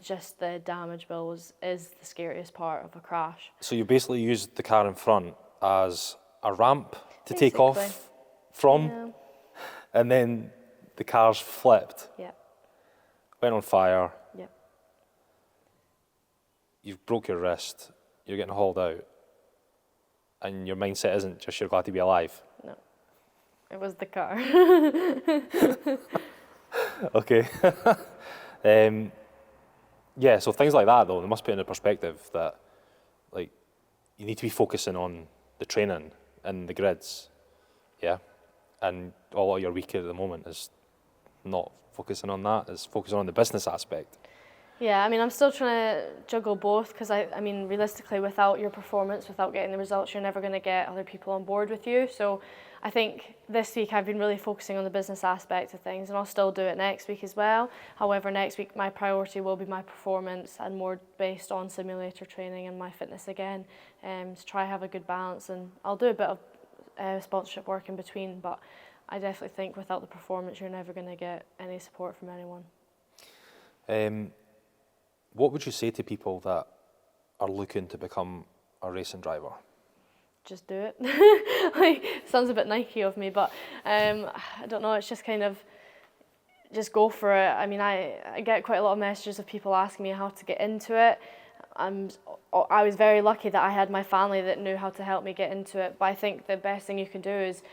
just the damage bill is the scariest part of a crash. So you basically used the car in front as a ramp to take Basically. off from, Yeah. and then the car's flipped, Yeah. went on fire, Yeah. you've broke your wrist, you're getting hauled out, and your mindset isn't just you're glad to be alive. No, it was the car. Okay. Yeah, so things like that though, they must put into perspective that like you need to be focusing on the training and the grids, yeah? And all your week at the moment is not focusing on that, it's focusing on the business aspect. Yeah, I mean, I'm still trying to juggle both because I mean, realistically, without your performance, without getting the results, you're never going to get other people on board with you. So I think this week I've been really focusing on the business aspect of things, and I'll still do it next week as well. However, next week my priority will be my performance and more based on simulator training and my fitness again, to try have a good balance. And I'll do a bit of sponsorship work in between, but I definitely think without the performance, you're never going to get any support from anyone. What would you say to people that are looking to become a racing driver? Just do it. Like, sounds a bit Nike of me, but I don't know, it's just kind of, just go for it. I mean, I get quite a lot of messages of people asking me how to get into it. I was very lucky that I had my family that knew how to help me get into it, but I think the best thing you can do is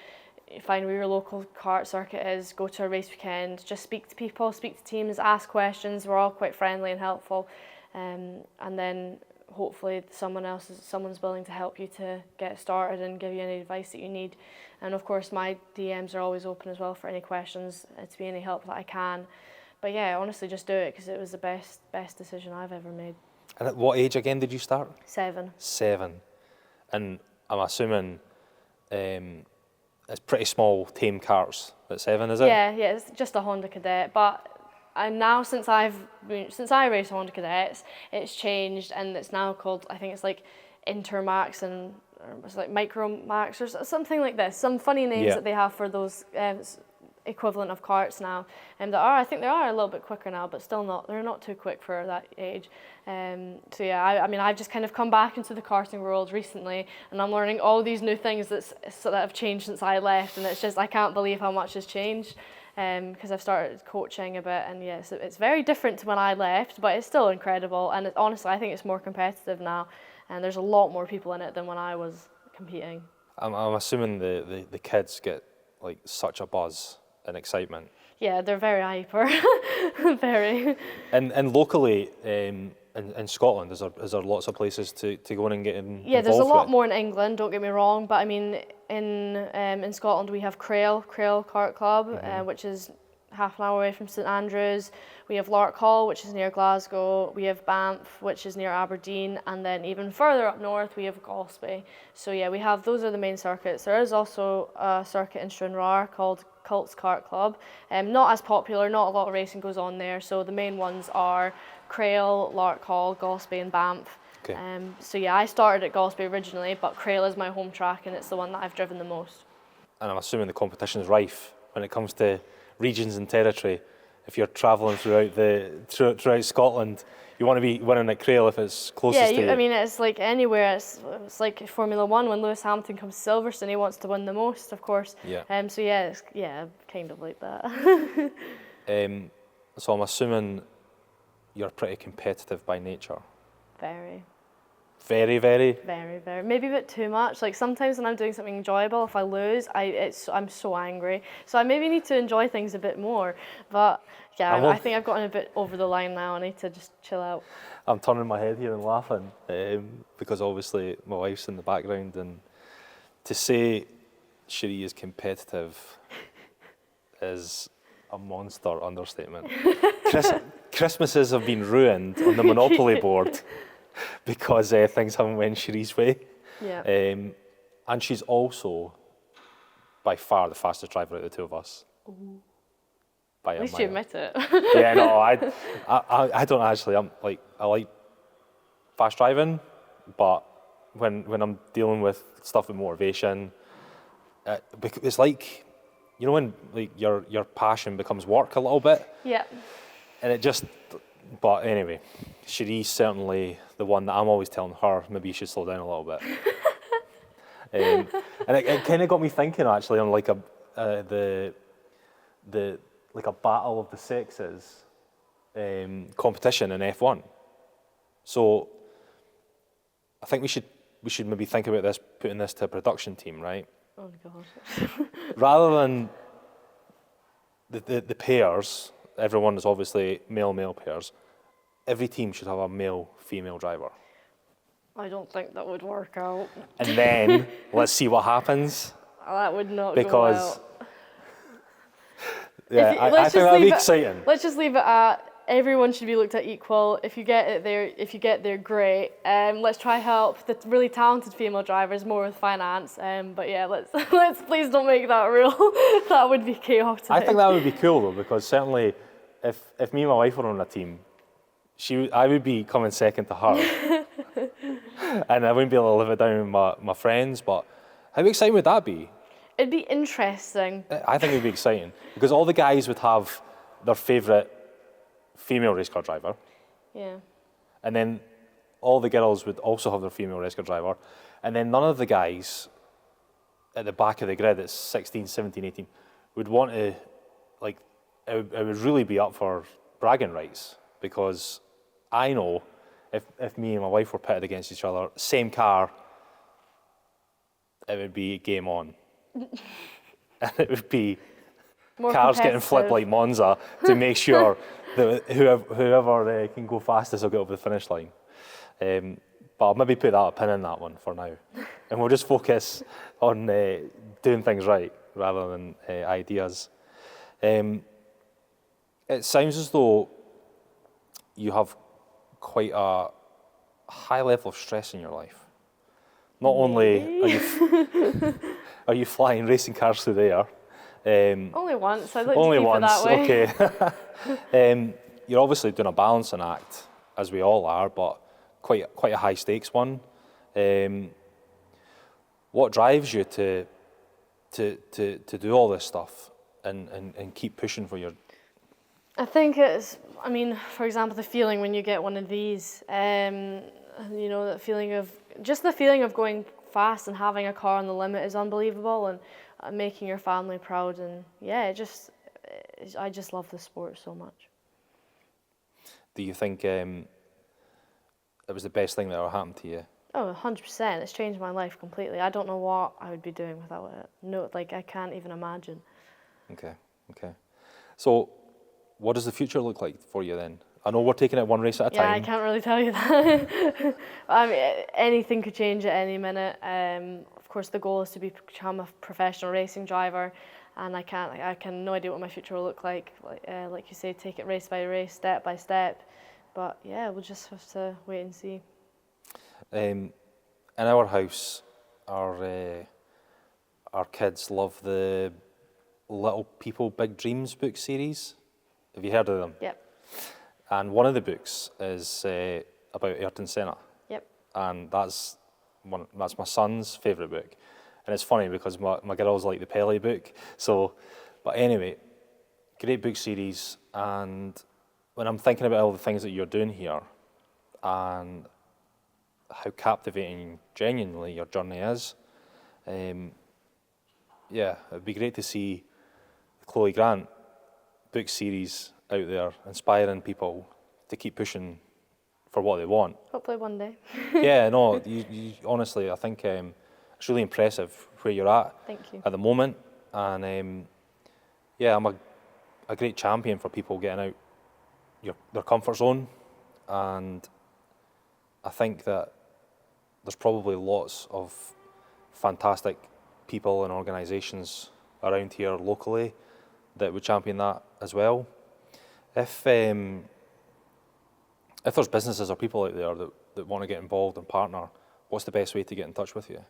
find where your local kart circuit is, go to a race weekend, just speak to people, speak to teams, ask questions. We're all quite friendly and helpful, and then hopefully someone's willing to help you to get started and give you any advice that you need. And of course my DMs are always open as well for any questions, to be any help that I can. But yeah, honestly, just do it because it was the best decision I've ever made. And at what age again did you start? 7. 7. And I'm assuming it's pretty small, tame cars at 7, is it? Yeah, it's just a Honda Cadet. But now since I raced Honda Cadets, it's changed and it's now called, I think it's like Intermax and it's like Micromax or something like this. Some funny names that they have for those equivalent of carts now, and I think they are a little bit quicker now, but still not. They're not too quick for that age. So yeah, I mean, I've just kind of come back into the karting world recently, and I'm learning all these new things that have changed since I left, and it's just I can't believe how much has changed. Because I've started coaching a bit, and yes, it's very different to when I left, but it's still incredible. And honestly, I think it's more competitive now, and there's a lot more people in it than when I was competing. I'm assuming the kids get like such a buzz and excitement. Yeah, they're very hyper, very. And locally, in Scotland, is there lots of places to go in and get involved? Yeah, there's a lot more in England, don't get me wrong, but I mean, in Scotland we have Crail Kart Club, which is half an hour away from St Andrews. We have Larkhall, which is near Glasgow. We have Banff, which is near Aberdeen, and then even further up north we have Golspie. So yeah, those are the main circuits. There is also a circuit in Stranraer called Cults Kart Club. Not as popular, not a lot of racing goes on there, so the main ones are Crail, Larkhall, Golspie and Banff. Okay. So yeah, I started at Golspie originally, but Crail is my home track and it's the one that I've driven the most. And I'm assuming the competition is rife when it comes to regions and territory. If you're travelling throughout Scotland, you want to be winning at Crail if it's closest to you. I mean, it's like anywhere. It's like Formula One when Lewis Hamilton comes to Silverstone, he wants to win the most, of course. Yeah. So yeah, it's kind of like that. So I'm assuming you're pretty competitive by nature. Very. Very, very? Very, very. Maybe a bit too much. Like sometimes when I'm doing something enjoyable, if I lose, I'm so angry. So I maybe need to enjoy things a bit more. But yeah, I think I've gotten a bit over the line now. I need to just chill out. I'm turning my head here and laughing because obviously my wife's in the background, and to say Cherie is competitive is a monster understatement. Christmases have been ruined on the Monopoly board because things haven't went Cherie's way. Yeah. And she's also by far the fastest driver out of the two of us. Ooh. By At least you admit it. Yeah, no, I don't actually. I like fast driving, but when I'm dealing with stuff with motivation, it's like, you know, when like your passion becomes work a little bit. Yeah. And it just But anyway, Cherie's certainly the one that I'm always telling her, maybe you should slow down a little bit. And it kind of got me thinking actually on like the like a battle of the sexes competition in F1. So I think we should maybe think about this, putting this to a production team, right? Oh God. Rather than the pairs, everyone is obviously male pairs. Every team should have a male-female driver. I don't think that would work out. And then let's see what happens. That would not Because, go well. yeah, I think that'd be exciting. Let's just leave it at everyone should be looked at equal. If you get there, great. Let's try help the really talented female drivers more with finance. But yeah, let's please don't make that rule. That would be chaotic. I think that would be cool though, because certainly if me and my wife were on a team, I would be coming second to her. And I wouldn't be able to live it down with my friends, but how exciting would that be? It'd be interesting. I think it would be exciting, because all the guys would have their favourite female race car driver. Yeah. And then all the girls would also have their female race car driver. And then none of the guys at the back of the grid at 16, 17, 18 would want to, like, it would really be up for bragging rights, because I know if me and my wife were pitted against each other, same car, it would be game on. And it would be more cars getting flipped like Monza to make sure that whoever can go fastest will get over the finish line. But I'll maybe put a pin in that one for now. And we'll just focus on doing things right rather than ideas. It sounds as though you have quite a high level of stress in your life. Not only are you flying racing cars through the air. Only once. I'd like Only to keep once, it that way. okay. You're obviously doing a balancing act, as we all are, but quite a high stakes one. What drives you to do all this stuff and keep pushing for your? I think it's, I mean, for example, the feeling when you get one of these, you know, the feeling of going fast and having a car on the limit is unbelievable, and making your family proud, and yeah, I just love the sport so much. Do you think it was the best thing that ever happened to you? Oh, 100%. It's changed my life completely. I don't know what I would be doing without it. No, like I can't even imagine. Okay. So, what does the future look like for you then? I know we're taking it one race at a time. Yeah, I can't really tell you that. I mean, anything could change at any minute. Of course, the goal is to become a professional racing driver, and I can no idea what my future will look like. Like you say, take it race by race, step by step. But yeah, we'll just have to wait and see. In our house, our kids love the Little People, Big Dreams book series. Have you heard of them? Yep. And one of the books is about Ayrton Senna. Yep. And that's my son's favourite book. And it's funny because my girls like the Pele book. So, but anyway, great book series. And when I'm thinking about all the things that you're doing here and how captivating genuinely your journey is, yeah, it'd be great to see the Chloe Grant book series out there, inspiring people to keep pushing for what they want. Hopefully one day. Yeah, no, you honestly, I think it's really impressive where you're at. Thank you. At the moment, and yeah, I'm a great champion for people getting out their comfort zone, and I think that there's probably lots of fantastic people and organisations around here locally that would champion that as well. If there's businesses or people out there that want to get involved and partner, what's the best way to get in touch with you?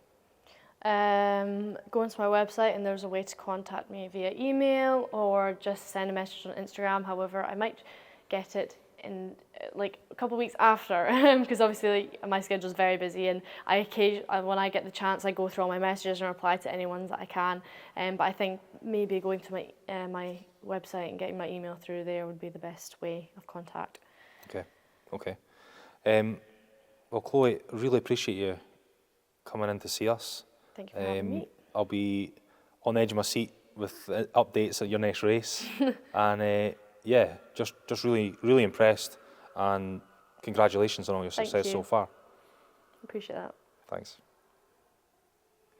Go onto my website and there's a way to contact me via email or just send a message on Instagram. However, I might get it in like a couple of weeks after because obviously my schedule is very busy, and when I get the chance I go through all my messages and reply to any ones that I can. But I think maybe going to my website and getting my email through there would be the best way of contact. Okay, okay. Well, Chloe, really appreciate you coming in to see us. Thank you for having me. I'll be on the edge of my seat with updates at your next race. And yeah, just really, really impressed. And congratulations on all your success so far. Appreciate that. Thanks.